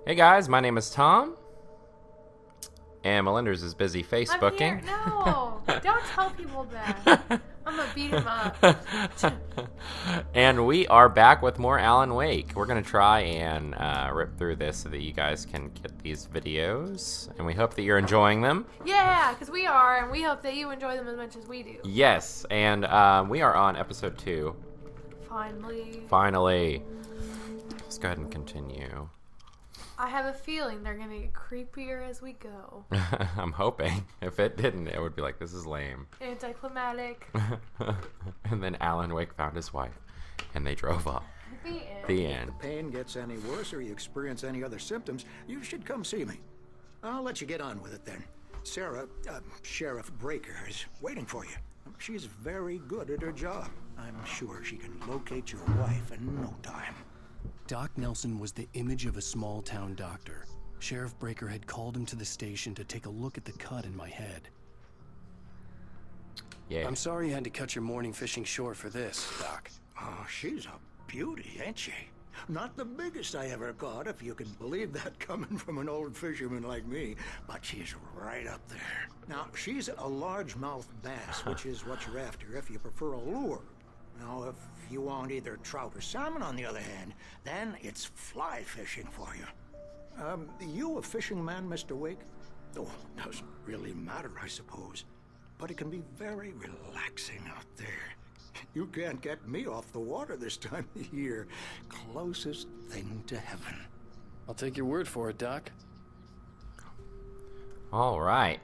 Hey guys, my name is Tom. And Melinders is busy Facebooking. No, don't tell people that. I'm gonna beat him up. And we are back with more Alan Wake. We're gonna try and rip through this so that you guys can get these videos. And we hope that you're enjoying them. Yeah, because we are, and we hope that you enjoy them as much as we do. Yes, and we are on episode 2. Finally. Let's go ahead and continue. I have a feeling they're gonna get creepier as we go. I'm hoping. If it didn't, it would be like, this is lame. Anticlimactic. And then Alan Wake found his wife, and they drove off. The end. If the pain gets any worse or you experience any other symptoms, you should come see me. I'll let you get on with it then. Sarah, Sheriff Breaker, is waiting for you. She's very good at her job. I'm sure she can locate your wife in no time. Doc Nelson was the image of a small-town doctor. Sheriff Breaker had called him to the station to take a look at the cut in my head. Yeah. I'm sorry you had to cut your morning fishing short for this, Doc. Oh, she's a beauty, ain't she? Not the biggest I ever caught, if you can believe that coming from an old fisherman like me, but she's right up there. Now, she's a largemouth bass, which is what you're after if you prefer a lure. Now, if you want either trout or salmon, on the other hand, then it's fly fishing for you. You a fishing man, Mr. Wake? Oh, doesn't really matter, I suppose. But it can be very relaxing out there. You can't get me off the water this time of year. Closest thing to heaven. I'll take your word for it, Doc. All right.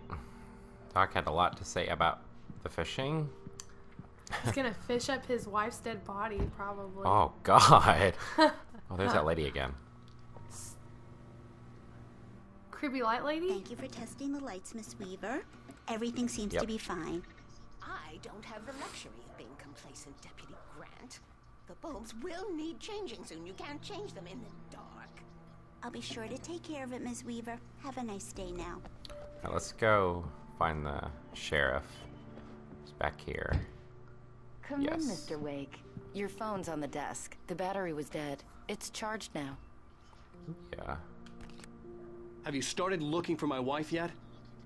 Doc had a lot to say about the fishing. He's gonna fish up his wife's dead body, probably. Oh, God. Oh, there's that lady again. Creepy light lady? Thank you for testing the lights, Miss Weaver. Everything seems to be fine. I don't have the luxury of being complacent, Deputy Grant. The bulbs will need changing soon. You can't change them in the dark. I'll be sure to take care of it, Miss Weaver. Have a nice day now. Now let's go find the sheriff. He's back here. Come Yes. in, Mr. Wake. Your phone's on the desk. The battery was dead. It's charged now. Yeah. Have you started looking for my wife yet?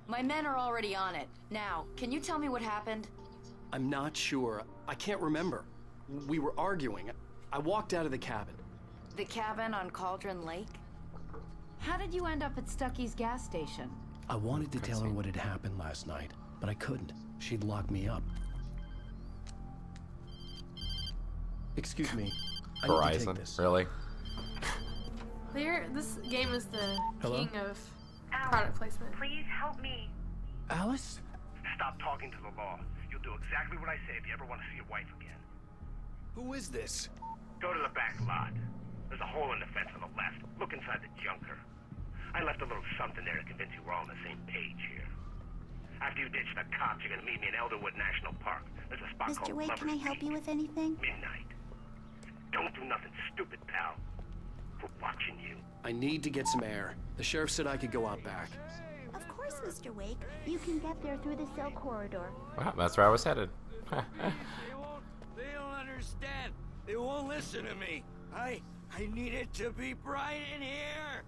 My men are already on it. Now, can you tell me what happened? I'm not sure. I can't remember. We were arguing. I walked out of the cabin. The cabin on Cauldron Lake? How did you end up at Stucky's gas station? I wanted to tell her what had happened last night, but I couldn't. She'd lock me up. Excuse me. I need to take Verizon. this. Really? This game is the Hello? king of product placement. Please help me. Alice? Stop talking to the law. You'll do exactly what I say if you ever want to see your wife again. Who is this? Go to the back lot. There's a hole in the fence on the left. Look inside the junker. I left a little something there to convince you we're all on the same page here. After you ditch the cops, you're gonna meet me in Elderwood National Park. There's a spot Mr. called Wake, can I Lover's help you Peak. with anything? Midnight. Don't do nothing stupid, pal. We're watching you. I need to get some air. The sheriff said I could go out back. Of course, Mr. Wake. You can get there through the cell corridor. Well, that's where I was headed. They don't understand. They won't listen to me. I need it to be bright in here.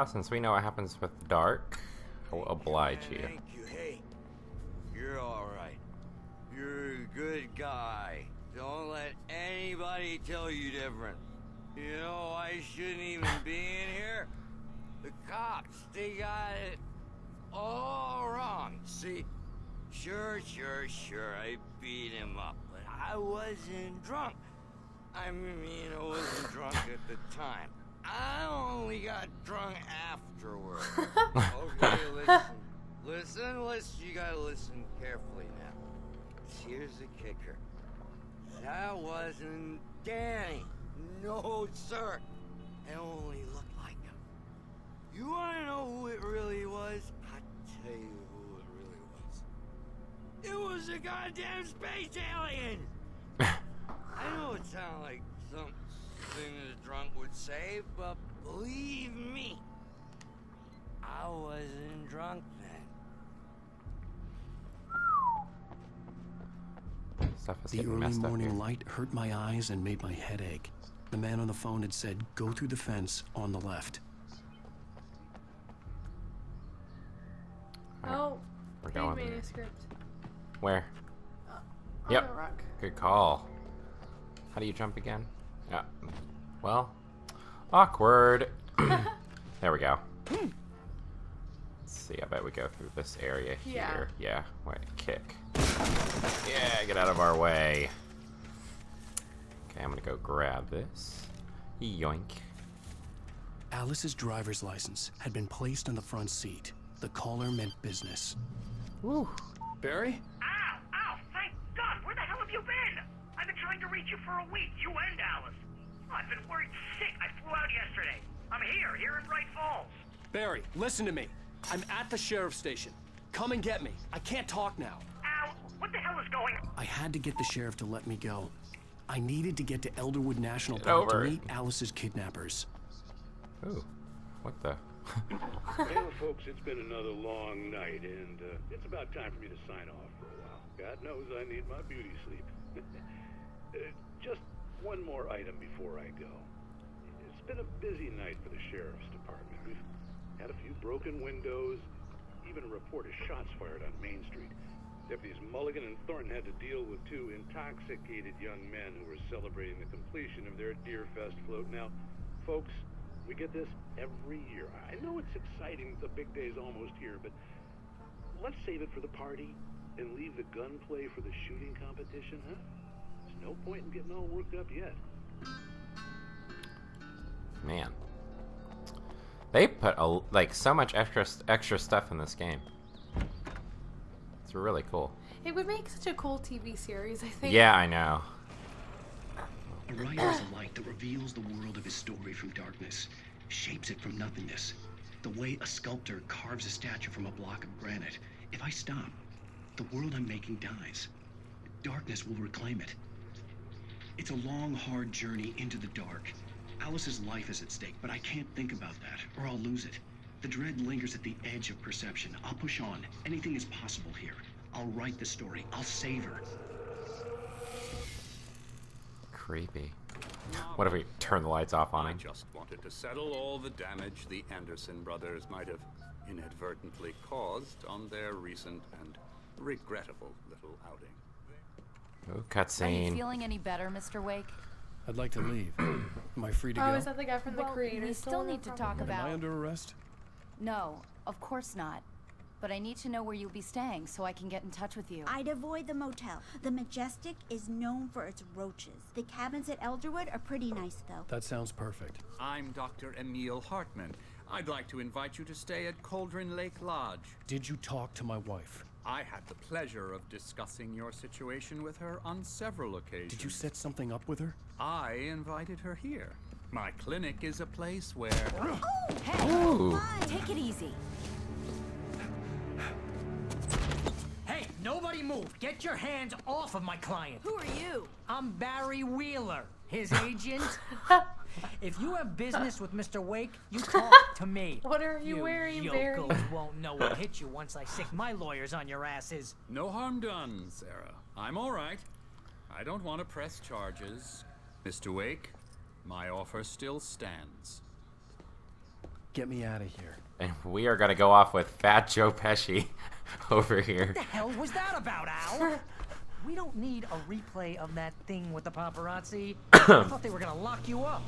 Since we know what happens with the dark, I will oblige you. Thank you. Hey, you're all right. You're a good guy. Don't let anybody tell you different. You know, I shouldn't even be in here. The cops, they got it all wrong. See, sure, I beat him up, but I wasn't drunk. I mean, I wasn't drunk at the time. I only got drunk afterward. Okay, listen, you gotta listen carefully now. Here's the kicker. That wasn't Danny. No, sir. It only looked like him. You wanna know who it really was? I'll tell you who it really was. It was a goddamn space alien! I know it sounds like something a drunk would say, but believe me, I wasn't drunk then. Stuff is The getting early messed up here. morning light hurt my eyes and made my head ache. The man on the phone had said, go through the fence on the left. Oh, We're paid going there. manuscript. Where? On Yep. the rock. Good call. How do you jump again? Yeah. Well, awkward. There we go. Let's see. I bet we go through this area here. Yeah. Wait. Kick. Yeah. Get out of our way. Okay. I'm gonna go grab this. Yoink. Alice's driver's license had been placed on the front seat. The caller meant business. Woo. Barry? Ow! Ow! Thank God! Where the hell have you been? I've been trying to reach you for a week, you and Alice. Oh, I've been worried sick. I flew out yesterday. I'm here in Bright Falls. Barry, listen to me. I'm at the sheriff's station. Come and get me. I can't talk now. Ow! What the hell is going on? I had to get the sheriff to let me go. I needed to get to Elderwood National Get Park to over it. meet Alice's kidnappers. Ooh. What the? Well, folks, it's been another long night, and it's about time for me to sign off for a while. God knows I need my beauty sleep. Just one more item before I go. It's been a busy night for the sheriff's department. We've had a few broken windows, even a report of shots fired on Main Street. Deputies Mulligan and Thornton had to deal with two intoxicated young men who were celebrating the completion of their Deerfest float. Now, folks, we get this every year. I know it's exciting, the big day's almost here, but let's save it for the party and leave the gunplay for the shooting competition, huh? There's no point in getting all worked up yet. Man. They put like so much extra stuff in this game. It's really cool. It would make such a cool TV series, I think. Yeah, I know. A writer is a light that reveals the world of his story from darkness, shapes it from nothingness. The way a sculptor carves a statue from a block of granite. If I stop, the world I'm making dies. Darkness will reclaim it. It's a long, hard journey into the dark. Alice's life is at stake, but I can't think about that, or I'll lose it. The dread lingers at the edge of perception. I'll push on. Anything is possible here. I'll write the story. I'll save her. Creepy. What if we turn the lights off on I him? just wanted to settle all the damage the Anderson brothers might have inadvertently caused on their recent and regrettable little outing. Ooh, Are you cutscene. feeling any better, Mr. Wake? I'd like to leave. Am I free to Oh, go? is that the guy from the Well, creator? we still need to talk Am I about... under arrest? No, of course not. But I need to know where you'll be staying so I can get in touch with you. I'd avoid the motel. The Majestic is known for its roaches. The cabins at Elderwood are pretty nice, though. That sounds perfect. I'm Dr. Emil Hartman. I'd like to invite you to stay at Cauldron Lake Lodge. Did you talk to my wife? I had the pleasure of discussing your situation with her on several occasions. Did you set something up with her? I invited her here. My clinic is a place where... Oh, Hey, Ooh. take it easy. Hey, nobody move. Get your hands off of my client. Who are you? I'm Barry Wheeler, his agent. If you have business with Mr. Wake, you talk to me. What are you wearing, Barry? yokos won't know what hit you once I sick my lawyers on your asses. No harm done, Sarah. I'm all right. I don't want to press charges. Mr. Wake, my offer still stands. Get me out of here. And we are gonna go off with Fat Joe Pesci over here. What the hell was that about, Al? We don't need a replay of that thing with the paparazzi. I thought they were gonna lock you up.